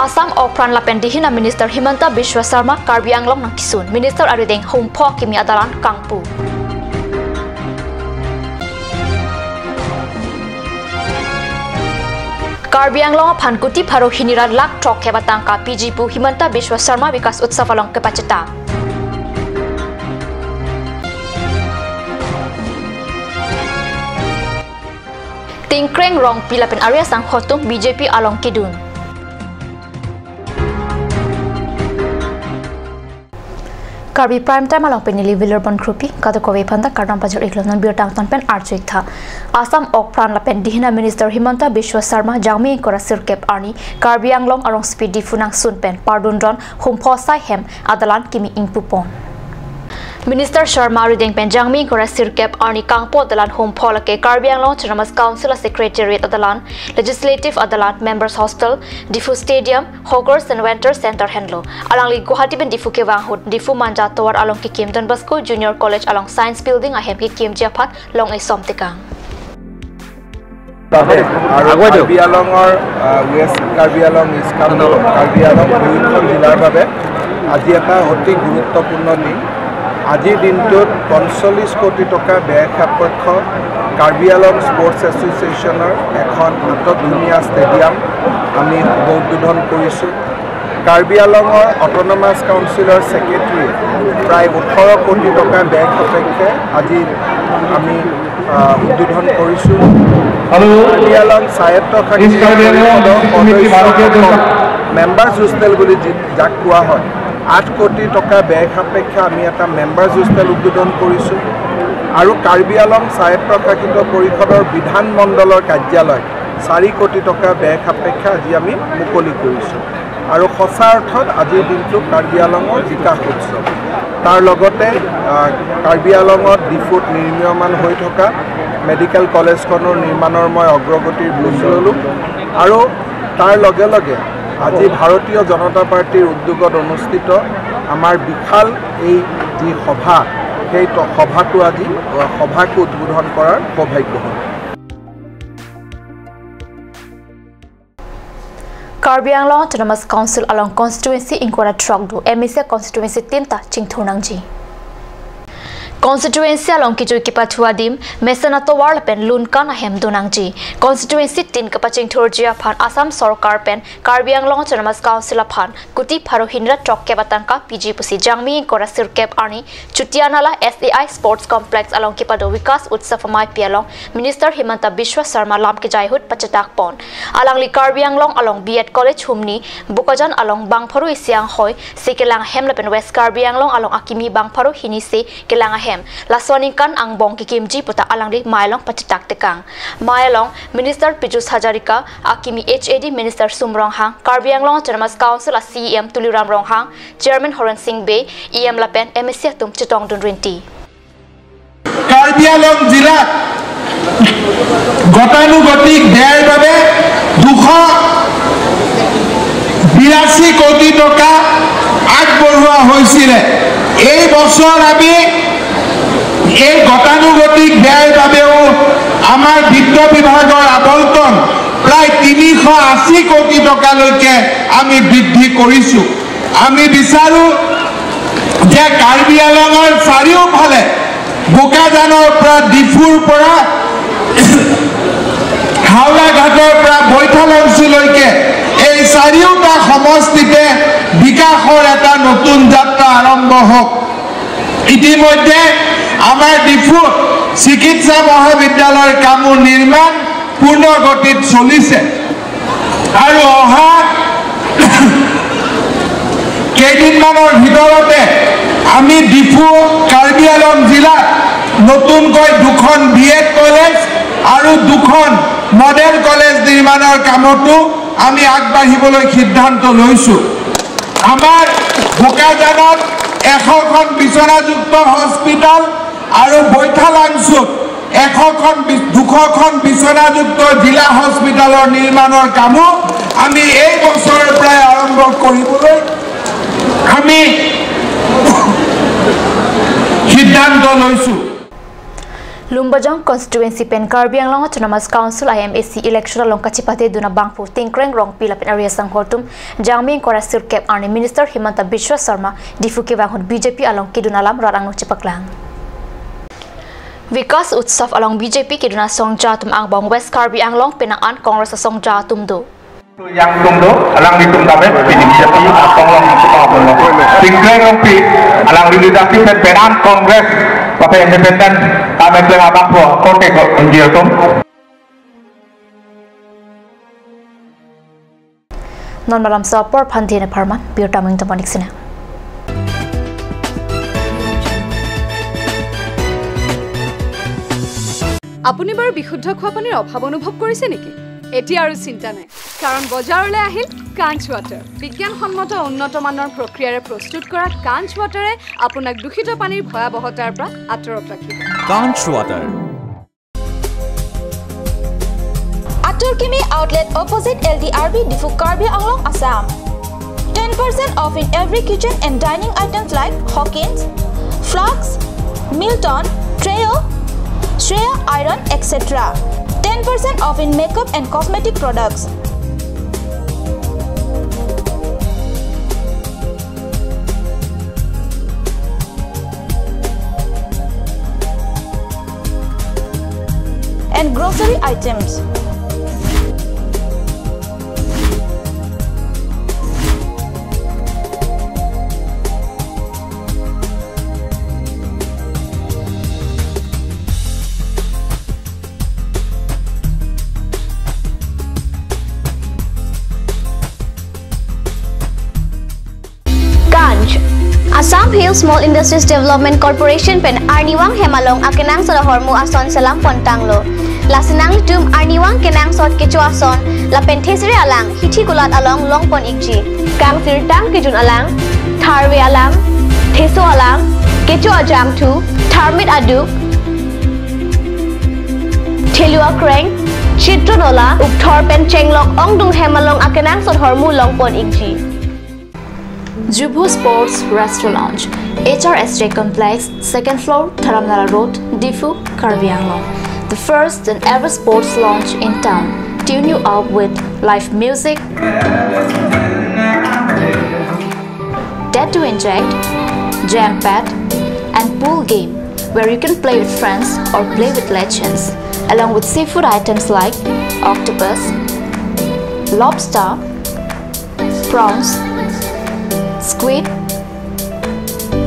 Assam Opran Lapen Dihina Minister Himanta Biswa Sarma Karbi Anglong nang kisun Minister Arideng Humpho Kimi Adalan Kangpu. Karbi Anglong Phankuti Pharo Hinira Lak Trok Kebatangka PGPU Himanta Biswa Sarma Vikas Utsav Along Kepaceta. Tingkreng Rong Pilapen Area Sang Khotung BJP Along Kidun. Karbi prime time along penili Villerbon Krupi kata kowe panda Kardam Pajar Iklon Biotang Ton Pen Archik tha Assam Okpran Lapen Dihina Minister Himanta Biswa Sarma Jangmi Kora Sirkep Arni Karbi Anglong Arong Speedy Funang Sunpen Pardundron Humpho Sai Hem Adalan Kimi Ingpupon Minister Sharma Rideng Penjangmi Kora Sirkep Arni Kangpo Adalan Humpho Lake Karbi Anglong Chanamas Council Secretariat Adalan Legislative Adalan Members Hostel Difu Stadium Hawkers and Winter Center Henlo Alangli Guwahati Ben Difu Kewanghut Difu Manja Tower along Kikim Don Bosco Junior College along Science Building ahem Kikim Japat long Isom Tekang Karbi Anglong or West Karbi Anglong is Karbi Anglong দুইখন জিলাৰ বাবে আজি এটা অতি গুৰুত্বপূৰ্ণ দিন আজিৰ দিনটোত 45 কোটি টকা ব্যয় সাপেক্ষ কাৰ্বি আলং স্পৰ্টছ এছ'চিয়েশ্যনৰ এখন ধুনীয়া ষ্টেডিয়াম আমি উদ্বোধন কৰিছোঁ কাৰ্বি আলঙৰ অট'নমাছ কাউন্সিলৰ সেক্ৰেটাৰী প্ৰায় 18 কোটি টকা ব্যয় সাপেক্ষে আজি আমি উদ্বোধন কৰিছোঁ কাৰ্বি আলং স্বায়ত্তশাসিত মেম্বাৰ্ছ হোষ্টেল বুলি যাক কোৱা হয় 8 কোটি টকা ব্যয় সাপেক্ষে আমি এটা মেম্বাৰ্ছ হোষ্টেল উদ্বোধন কৰিছোঁ আৰু কাৰ্বি আলং স্বায়ত্তশাসিত পৰিষদৰ বিধান মণ্ডলৰ কাৰ্যালয় 4 কোটি টকা ব্যয় সাপেক্ষে আজি আমি মুকলি কৰিছোঁ আৰু সঁচা অৰ্থত আজিৰ দিনটো কাৰ্বি আলঙৰ বিকাশ উৎসৱ তাৰ লগতে কাৰ্বি আলঙত ডিফুত নিৰ্মাণ হৈ থকা মেডিকেল কলেজখনৰ নিৰ্মাণৰ মই অগ্ৰগতিৰ বুজ ল'লোঁ আৰু তাৰ লগে লগে আজি ভাৰতীয় জনতা পাৰ্টিৰ উদ্যোগত অনুষ্ঠিত আমাৰ বিশাল এই যি সভা সেই সভাটো আজি সভাক উদ্বোধন কৰাৰ সৌভাগ্য হ'ল Karbi Anglong Autonomous Council along constituency in Kora Trogdu MSA constituency tinta Chingthunangji Constituency along Kichu Kipatua Dim, Mesanato Warpen, Lunkan Ahem Dunangji, Constituency Tin Kapaching Turgia Pan, Assam Sorkar Pen, Karbi Anglong Autonomous Council Pan, Kuti Parohindra Trok Kebatanka, PG Pusi Jangmi, Kora Sirkep Arni, Chutianala SAI Sports Complex along Kipado Vikas Utsafamai Pialong, Minister Himanta Biswa Sarma Lam Kijaihut Pachatak Pon, along Karbi Anglong along B.Ed College Humni, Bukajan along Bangparu Isiang Hoi, Sikelang Hemlapen West Karbi Anglong along Akimi Bangparu Hinisi, Kelang Lasonikan ang bong kikimji puta alangri mailong pachitak tekang. Mailong Minister Pijus Hajarika, Akimi HAD Minister Sumrong Hang, Karbi Anglong Autonomous Council a CEM Tuliram Rong Hang, Chairman Horan Singh Bay, EM Lapen MSC Tum Chitong Dunrinti. Karbi Anglong Jila Gotanugotik Dear Babe Dukha 82 কোটি টকা আগবঢ়োৱা হৈছিল এই বছৰ আমি এই গতানুগতিক ব্যয়ৰ বাবেও আমাৰ বিত্ত বিভাগৰ আবণ্টন প্ৰায় 380 কোটি টকালৈকে আমি বৃদ্ধি কৰিছো আমি বিচাৰো যে কাৰ্বি আলঙৰ চাৰিওফালে বোকাজানৰ পৰা ডিফুৰ পৰা হাওলা ঘাটৰ পৰা বৈঠালংচলৈকে এই চাৰিওটা সমষ্টিতে বিকাশৰ এটা নতুন যাত্ৰা আৰম্ভ হওক ইতিমধ্যে আমাৰ ডিফু চিকিৎসা মহাবিদ্যালয়ৰ কাম নিৰ্মাণ পূৰ্ণ গতিত চলিছে আৰু অহা কেইদিনমানৰ ভিতৰতে আমি ডিফু কাৰ্বি আলং জিলাত নতুনকৈ দুখন B.Ed কলেজ আৰু দুখন মডেল কলেজ নিৰ্মাণৰ কামতো আমি আগবাঢ়িবলৈ সিদ্ধান্ত লৈছো আমাৰ বোকাজানত 100খন বিছনাযুক্ত হস্পিটাল আৰু বৈঠালাংচুত 200খন বিছনাযুক্ত জিলা হস্পিটালৰ নিৰ্মাণৰ কামো আমি এই বছৰৰ প্ৰায় আৰম্ভ কৰিবলৈ আমি সিদ্ধান্ত লৈছো Lumbajang constituency pen Karbi Anglong Autonomous Council IMAC election along Kachipate Duna Bangpu Tinkreng Rong Pila pen area Sanghotum Jangming Kora Sirkep Arni Minister Himanta Biswa Sarma Difuke Wanghut BJP along Kidunalam Rarang Chipaklang Vikas Utsav along BJP Kiduna Songja Tum Angbong West Karbi Anglong Penaan Congress Songja Tumdo yang tunggu alang ditung kami BJP Anglong Tinkreng Rong Pi alang legislatif Penaan Kongres Partai Independen kami telah bangku kote kok menjil tum. Non malam sapor Pandine Parman biar tamang teman iksina. আপুনি বাৰু বিশুদ্ধ খোৱা পানীৰ অভাৱ অনুভৱ কৰিছে নেকি? এতিয়া আৰু চিন্তা নাই কাৰণ বজাৰলৈ আহিল কাঞ্চ ৱাটাৰ বিজ্ঞানসন্মত উন্নত মানৰ প্ৰক্ৰিয়াৰে প্ৰস্তুত কৰা কাঞ্চ ৱাটাৰে আপোনাক দূষিত পানীৰ ভয়াবহতাৰ পৰা আঁতৰত ৰাখিব কাঞ্চ water Atur Kimi outlet opposite LDRB Difu Karbi Anglong Assam 10% off in every kitchen and dining items like Hawkins, Flax, Milton, Treo, Shreya Iron, etc. 10% off in makeup and cosmetic products. And grocery items. Assam Hill Small Industries Development Corporation pen Arniwang Hemalong akenang sa hormu ason salam pontanglo. Lasinang tum Arniwang kenang sot kecu ason la penthesri alang hithi kulat along longpon ikji. Kang sirtang kejun alang tharwe alang theso alang kecu ajam tu tharmit aduk thelua kreng chitronola ukthor pen chenglok ongdung Hemalong akenang sot hormu longpon ikji. Jubu Sports Restaurant Lounge, HRSJ Complex, 2nd floor, Dharamnala Road, Difu, Karbi Anglong. The first and ever sports lounge in town. Tune you up with live music, dead to inject, jam pad, and pool game, where you can play with friends or play with legends, along with seafood items like octopus, lobster, prawns, squid,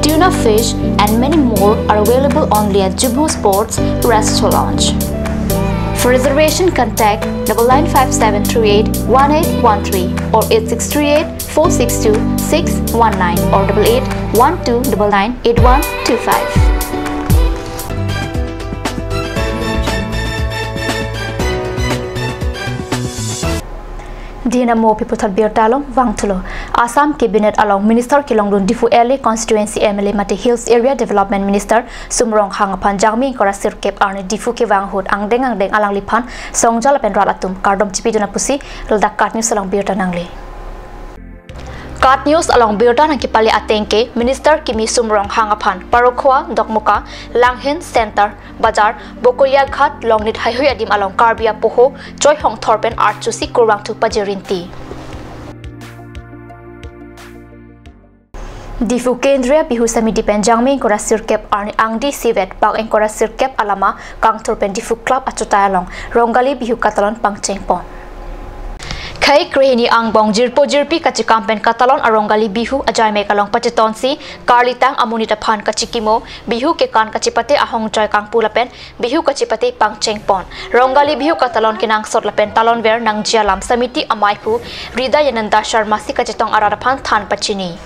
tuna fish and many more are available only at Jubu Sports Restaurant Lounge. For reservation contact 9957381813 or 8638462619 or 8812998125. Dinamo Piputal Birtalong Wangtulo Assam Cabinet along Minister Kilonglun Difu LA Constituency MLA Mate Hills Area Development Minister Sumrong Hangapan Jangming Kora Sirkep Arne Difu Ke Wanghut Angdeng Alang Lipan Songjal pen Ralatum Kardom Chipiduna Pusi Luldak Kat News along Birtanangli Kat News along Birtan Kipali Atengke Minister Kimi Sumrong Hangapan Parokwa Dokmuka Langhen Center Bazar Bokolia Ghat Longnit Highway Adim along Karbia Poho Joy Hong Thorpen Art Chusi Kurwang tu Pajirinti Difu Kendria Bihu Samiti pen Jangming Kora Sirkep Arni Angdi Sivet Bang eng Kora Sirkep Alama Kang Thorpen Difu Club Achutayalong Rongali Bihu Katalon Pangchengpon Kai Krehini Angbong Jirpo Jirpi Kachikampen Katalon Arongali Bihu Ajay Mekalong Pachitonsi Karlitang Amunita Pan Kachikimo Bihu Kekan Kachipate Ahong Joy Kang Pulapen Bihu Kachipate Pangchengpon Rongali Bihu Katalon Kinang Sotlapen Talon Ver Nang Jialam Samiti Amaipu Rida Yananda Sharmasi Kachitong Ararapan Than Pachini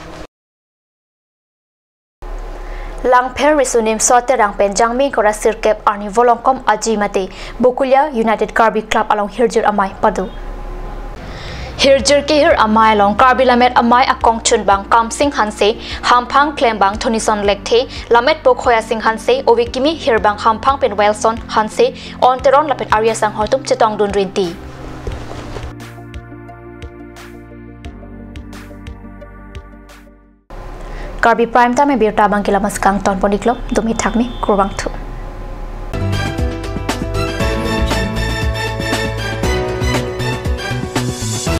Langper Risunim Sote Rangpen Jangming Kora Sirkep Arni Volongkom Ajimate Bokulia United Karbi Club along Hirjir Amai Padu Hirjir Kehir Amai long Karbi Lamet Amai Akong Chunbang Kam Sing Hanse Hampang Klembang Tonison Lekte Lamet Bokhoya Sing Hanse Ovikimi Hirbang Hampang Pen Welson Hanse Onteron Lapet Arya Sang Hotum Chetong Dun Rinti Karbi Prime Time Birta Bangkila Maskang Ton Poniklop Dumi Takmi Kurwang Tu